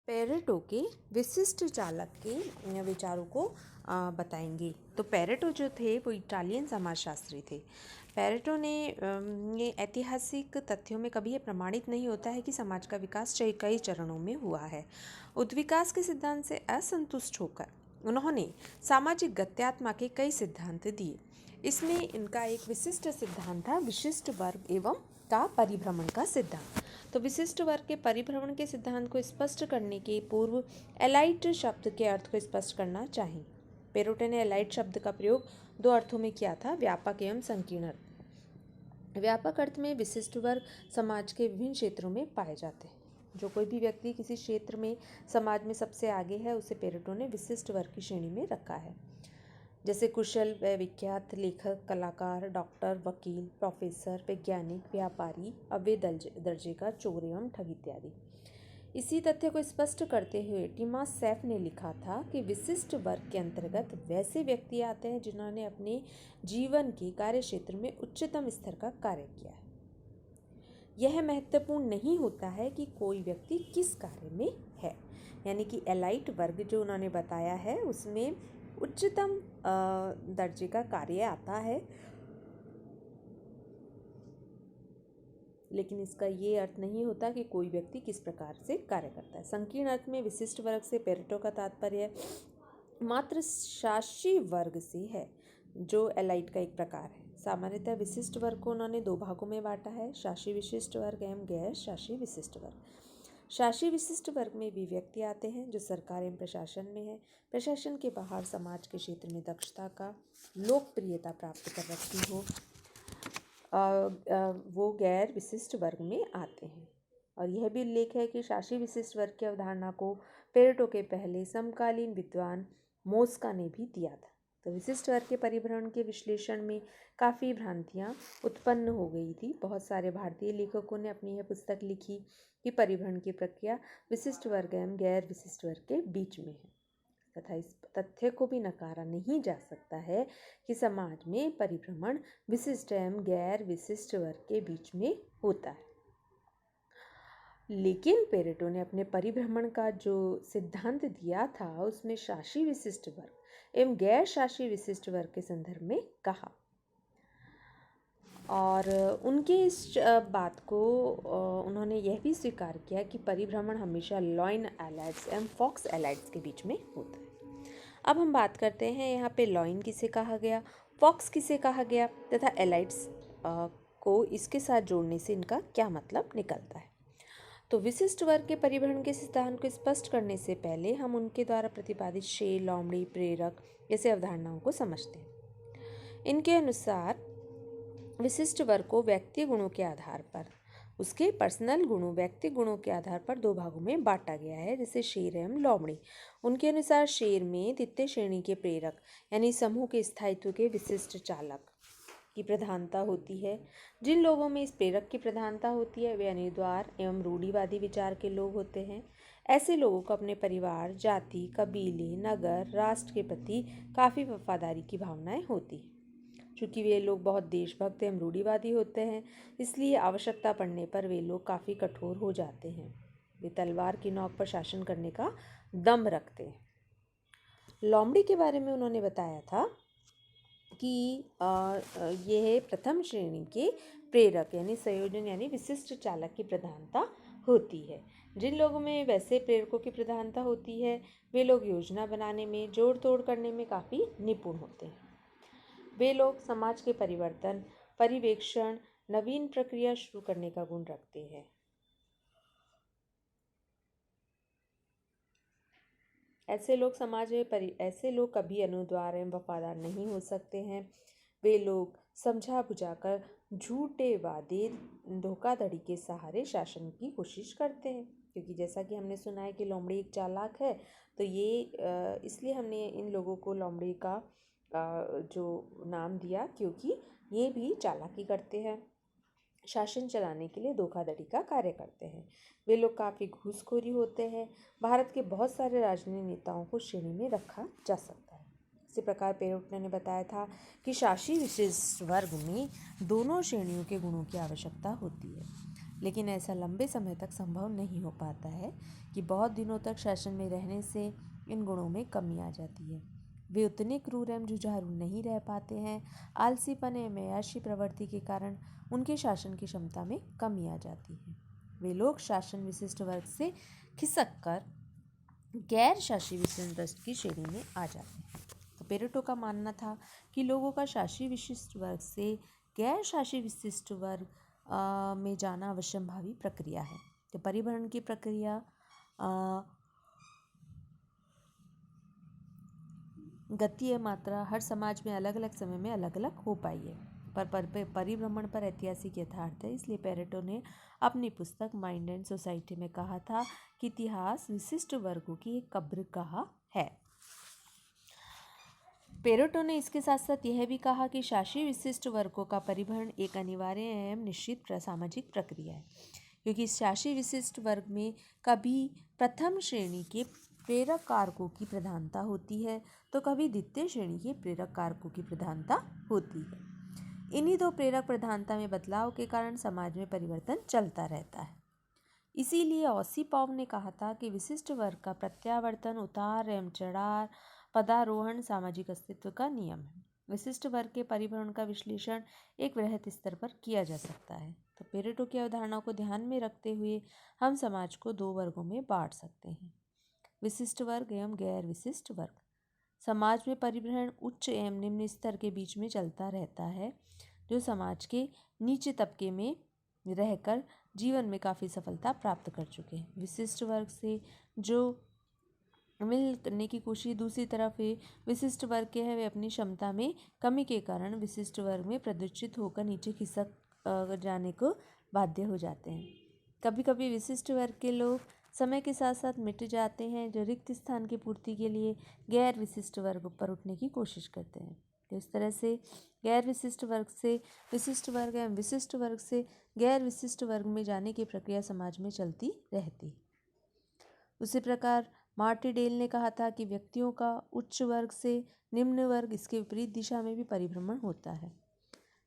Pareto के विशिष्ट चालक के विचारों को बताएंगे। तो पेरेटो जो थे वो इटालियन समाजशास्त्री थे। पेरेटो ने ये ऐतिहासिक तथ्यों में कभी ये प्रमाणित नहीं होता है कि समाज का विकास कई चरणों में हुआ है। उद्विकास के सिद्धांत से असंतुष्ट होकर उन्होंने सामाजिक गत्यात्मा के कई सिद्धांत दिए। इसमें इनका एक विशिष्ट सिद्धांत था विशिष्ट वर्ग एवं का परिभ्रमण का सिद्धांत। तो विशिष्ट वर्ग के परिभ्रमण के सिद्धांत को स्पष्ट करने के पूर्व एलाइट शब्द के अर्थ को स्पष्ट करना चाहिए। पेरेटो ने एलाइट शब्द का प्रयोग दो अर्थों में किया था, व्यापक एवं संकीर्ण अर्थ। व्यापक अर्थ में विशिष्ट वर्ग समाज के विभिन्न क्षेत्रों में पाए जाते हैं। जो कोई भी व्यक्ति किसी क्षेत्र में समाज में सबसे आगे है उसे पेरेटो ने विशिष्ट वर्ग की श्रेणी में रखा है। जैसे कुशल व विख्यात लेखक, कलाकार, डॉक्टर, वकील, प्रोफेसर, वैज्ञानिक, व्यापारी, अव्यय दर्जे का चोर एवं ठग इत्यादि। इसी तथ्य को स्पष्ट करते हुए टीमास सैफ ने लिखा था कि विशिष्ट वर्ग के अंतर्गत वैसे व्यक्ति आते हैं जिन्होंने अपने जीवन के कार्य क्षेत्र में उच्चतम स्तर का कार्य किया है। यह महत्वपूर्ण नहीं होता है कि कोई व्यक्ति किस कार्य में है, यानी कि एलाइट वर्ग जो उन्होंने बताया है उसमें उच्चतम दर्जे का कार्य आता है, लेकिन इसका ये अर्थ नहीं होता कि कोई व्यक्ति किस प्रकार से कार्य करता है। संकीर्ण अर्थ में विशिष्ट वर्ग से पेरेटो का तात्पर्य मात्र शासी वर्ग से है, जो एलाइट का एक प्रकार है। सामान्यतः विशिष्ट वर्ग को उन्होंने दो भागों में बांटा है, शासी विशिष्ट वर्ग एवं गैर शासी विशिष्ट वर्ग। शासी विशिष्ट वर्ग में भी व्यक्ति आते हैं जो सरकार एवं प्रशासन में है, प्रशासन के बाहर समाज के क्षेत्र में दक्षता का लोकप्रियता प्राप्त कर रखी हो, वो गैर विशिष्ट वर्ग में आते हैं। और यह भी उल्लेख है कि शासी विशिष्ट वर्ग की अवधारणा को पेरेटो के पहले समकालीन विद्वान मोस्का ने भी दिया था। तो विशिष्ट वर्ग के परिभ्रमण के विश्लेषण में काफ़ी भ्रांतियाँ उत्पन्न हो गई थी। बहुत सारे भारतीय लेखकों ने अपनी यह पुस्तक लिखी कि परिभ्रमण की प्रक्रिया विशिष्ट वर्ग एवं गैर विशिष्ट वर्ग के बीच में है, तथा इस तथ्य को भी नकारा नहीं जा सकता है कि समाज में परिभ्रमण विशिष्ट एवं गैर विशिष्ट वर्ग के बीच में होता है। लेकिन पेरेटो ने अपने परिभ्रमण का जो सिद्धांत दिया था उसमें शासी विशिष्ट वर्ग एवं गैर शासी विशिष्ट वर्ग के संदर्भ में कहा, और उनके इस बात को उन्होंने यह भी स्वीकार किया कि परिभ्रमण हमेशा लॉइन एलाइड्स एवं फॉक्स एलाइड्स के बीच में होता है। अब हम बात करते हैं यहाँ पे लॉइन किसे कहा गया, फॉक्स किसे कहा गया तथा एलाइड्स को इसके साथ जोड़ने से इनका क्या मतलब निकलता है। तो विशिष्ट वर्ग के परिभ्रमण के सिद्धांत को स्पष्ट करने से पहले हम उनके द्वारा प्रतिपादित शेर, लोमड़ी, प्रेरक जैसे अवधारणाओं को समझते हैं। इनके अनुसार विशिष्ट वर्ग को व्यक्ति गुणों के आधार पर, उसके पर्सनल गुणों, व्यक्ति गुणों के आधार पर दो भागों में बांटा गया है, जैसे शेर एवं लोमड़ी। उनके अनुसार शेर में द्वितीय श्रेणी के प्रेरक यानी समूह के स्थायित्व के विशिष्ट चालक की प्रधानता होती है। जिन लोगों में इस प्रेरक की प्रधानता होती है वे अनुद्वार एवं रूढ़िवादी विचार के लोग होते हैं। ऐसे लोगों को अपने परिवार, जाति, कबीले, नगर, राष्ट्र के प्रति काफ़ी वफादारी की भावनाएं होती हैं। चूँकि वे लोग बहुत देशभक्त एवं रूढ़िवादी होते हैं, इसलिए आवश्यकता पड़ने पर वे लोग काफ़ी कठोर हो जाते हैं। वे तलवार की नोक पर शासन करने का दम रखते हैं। लोमड़ी के बारे में उन्होंने बताया था कि यह प्रथम श्रेणी के प्रेरक यानी संयोजन यानी विशिष्ट चालक की प्रधानता होती है। जिन लोगों में वैसे प्रेरकों की प्रधानता होती है वे लोग योजना बनाने में, जोड़ तोड़ करने में काफ़ी निपुण होते हैं। वे लोग समाज के परिवर्तन, परिवेक्षण, नवीन प्रक्रिया शुरू करने का गुण रखते हैं। ऐसे लोग कभी अनुद्वार एवं वफादार नहीं हो सकते हैं। वे लोग समझा बुझाकर झूठे वादे, धोखाधड़ी के सहारे शासन की कोशिश करते हैं। क्योंकि जैसा कि हमने सुना है कि लोमड़ी एक चालाक है, तो ये इसलिए हमने इन लोगों को लोमड़ी का जो नाम दिया, क्योंकि ये भी चालाकी करते हैं, शासन चलाने के लिए धोखाधड़ी का कार्य करते हैं। वे लोग काफ़ी घूसखोरी होते हैं। भारत के बहुत सारे राजनीतिक नेताओं को श्रेणी में रखा जा सकता है। इसी प्रकार पेरेटो ने बताया था कि शासी विशिष्ट वर्ग में दोनों श्रेणियों के गुणों की आवश्यकता होती है। लेकिन ऐसा लंबे समय तक संभव नहीं हो पाता है कि बहुत दिनों तक शासन में रहने से इन गुणों में कमी आ जाती है। वे उतने क्रूर एवं जुझारू नहीं रह पाते हैं। आलसीपन एवं ऐशी प्रवृत्ति के कारण उनके शासन की क्षमता में कमी आ जाती है। वे लोग शासन विशिष्ट वर्ग से खिसक कर गैर शासी विशिष्ट की श्रेणी में आ जाते हैं। तो पेरेटो का मानना था कि लोगों का शासी विशिष्ट वर्ग से गैर शासी विशिष्ट वर्ग में जाना अवश्यंभावी प्रक्रिया है। तो परिभ्रमण की प्रक्रिया गति या मात्रा हर समाज में अलग अलग समय में अलग अलग हो पाई है, पर परिभ्रमण पर ऐतिहासिक यथार्थ है। इसलिए पेरेटो ने अपनी पुस्तक माइंड एंड सोसाइटी में कहा था कि इतिहास विशिष्ट वर्गों की एक कब्र कहा है। पेरेटो ने इसके साथ साथ यह भी कहा कि शासी विशिष्ट वर्गों का परिभ्रमण एक अनिवार्य एवं निश्चित सामाजिक प्रक्रिया है, क्योंकि शासी विशिष्ट वर्ग में कभी प्रथम श्रेणी के प्रेरक कारकों की प्रधानता होती है तो कभी द्वितीय श्रेणी के प्रेरक कारकों की प्रधानता होती है। इन्हीं दो प्रेरक प्रधानता में बदलाव के कारण समाज में परिवर्तन चलता रहता है। इसीलिए ओसिपॉव ने कहा था कि विशिष्ट वर्ग का प्रत्यावर्तन, उतार एवं चढ़ाव, पदारोहण सामाजिक अस्तित्व का नियम है। विशिष्ट वर्ग के परिभ्रमण का विश्लेषण एक वृहद स्तर पर किया जा सकता है। तो पेरेटो की अवधारणा को ध्यान में रखते हुए हम समाज को दो वर्गों में बांट सकते हैं, विशिष्ट वर्ग एवं गैर विशिष्ट वर्ग। समाज में परिभ्रमण उच्च एवं निम्न स्तर के बीच में चलता रहता है, जो समाज के नीचे तबके में रहकर जीवन में काफ़ी सफलता प्राप्त कर चुके हैं। विशिष्ट वर्ग से जो मिल करने की कोशिश दूसरी तरफ विशिष्ट वर्ग के हैं, वे अपनी क्षमता में कमी के कारण विशिष्ट वर्ग में प्रदर्शित होकर नीचे खिसक जाने को बाध्य हो जाते हैं। कभी कभी विशिष्ट वर्ग के लोग समय के साथ साथ मिट जाते हैं, जो रिक्त स्थान की पूर्ति के लिए गैर विशिष्ट वर्ग पर उठने की कोशिश करते हैं। तो इस तरह से गैर विशिष्ट वर्ग से विशिष्ट वर्ग एवं विशिष्ट वर्ग से गैर विशिष्ट वर्ग में जाने की प्रक्रिया समाज में चलती रहती है। उसी प्रकार मार्टिडेल ने कहा था कि व्यक्तियों का उच्च वर्ग से निम्न वर्ग, इसके विपरीत दिशा में भी परिभ्रमण होता है।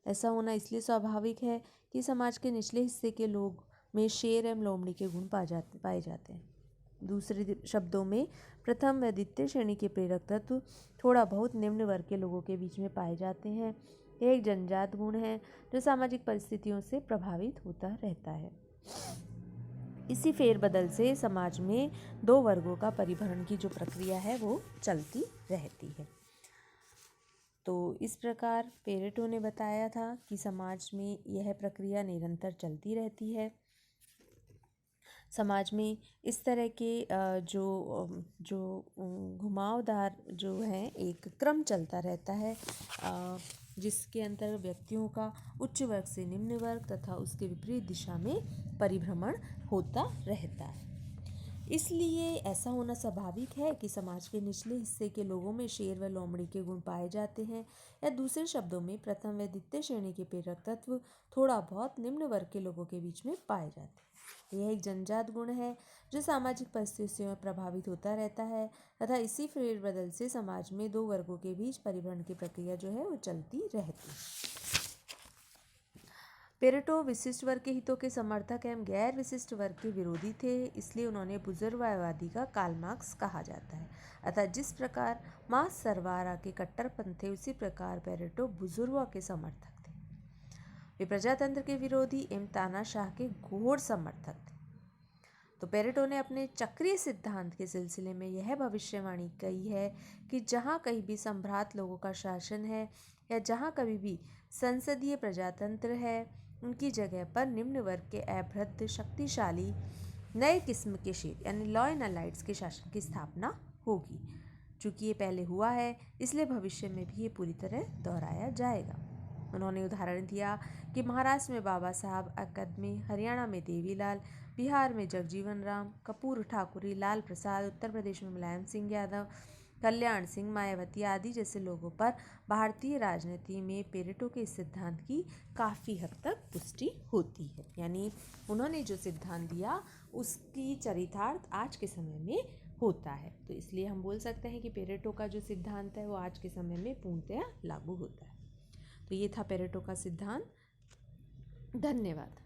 ऐसा होना इसलिए स्वाभाविक है कि समाज के निचले हिस्से के लोग में शेर एवं लोमड़ी के गुण पाए जाते हैं। दूसरे शब्दों में प्रथम व द्वितीय श्रेणी के प्रेरक तत्व थोड़ा बहुत निम्न वर्ग के लोगों के बीच में पाए जाते हैं। यह एक जन्मजात गुण है जो सामाजिक परिस्थितियों से प्रभावित होता रहता है। इसी फेरबदल से समाज में दो वर्गों का परिभ्रमण की जो प्रक्रिया है वो चलती रहती है। तो इस प्रकार पेरेटो ने बताया था कि समाज में यह प्रक्रिया निरंतर चलती रहती है। समाज में इस तरह के जो घुमावदार जो है एक क्रम चलता रहता है, जिसके अंतर्गत व्यक्तियों का उच्च वर्ग से निम्न वर्ग तथा उसके विपरीत दिशा में परिभ्रमण होता रहता है। इसलिए ऐसा होना स्वाभाविक है कि समाज के निचले हिस्से के लोगों में शेर व लोमड़ी के गुण पाए जाते हैं, या दूसरे शब्दों में प्रथम व द्वितीय श्रेणी के प्रेरक तत्व थोड़ा बहुत निम्न वर्ग के लोगों के बीच में पाए जाते हैं। यह एक जन्मजात गुण है जो सामाजिक परिस्थितियों में प्रभावित होता रहता है तथा इसी फेरबदल से समाज में दो वर्गों के बीच परिभ्रमण की प्रक्रिया जो है वो चलती रहती है। पेरेटो विशिष्ट वर्ग के हितों के समर्थक एवं गैर विशिष्ट वर्ग के विरोधी थे, इसलिए उन्होंने बुजुर्गवादी का कार्ल मार्क्स कहा जाता है। अतः जिस प्रकार मार्क्स सरवारा के कट्टरपंथ थे, उसी प्रकार पेरेटो बुजुर्गों के समर्थक थे। वे प्रजातंत्र के विरोधी एवं तानाशाह के घोर समर्थक थे। तो पेरेटो ने अपने चक्रीय सिद्धांत के सिलसिले में यह भविष्यवाणी कही है कि जहाँ कहीं भी संभ्रात लोगों का शासन है या जहाँ कभी भी संसदीय प्रजातंत्र है, उनकी जगह पर निम्न वर्ग के अभ्रद्ध शक्तिशाली नए किस्म के शेर यानी लॉ एंड अलाइड्स के शासन की स्थापना होगी। चूँकि ये पहले हुआ है, इसलिए भविष्य में भी ये पूरी तरह दोहराया जाएगा। उन्होंने उदाहरण दिया कि महाराष्ट्र में बाबा साहब अकादमी, हरियाणा में देवीलाल, बिहार में जगजीवन राम, कपूर ठाकुरी, लाल प्रसाद, उत्तर प्रदेश में मुलायम सिंह यादव, कल्याण सिंह, मायावती आदि जैसे लोगों पर भारतीय राजनीति में पेरेटो के सिद्धांत की काफ़ी हद तक पुष्टि होती है। यानी उन्होंने जो सिद्धांत दिया उसकी चरितार्थ आज के समय में होता है। तो इसलिए हम बोल सकते हैं कि पेरेटो का जो सिद्धांत है वो आज के समय में पूर्णतया लागू होता है। तो ये था पेरेटो का सिद्धांत। धन्यवाद।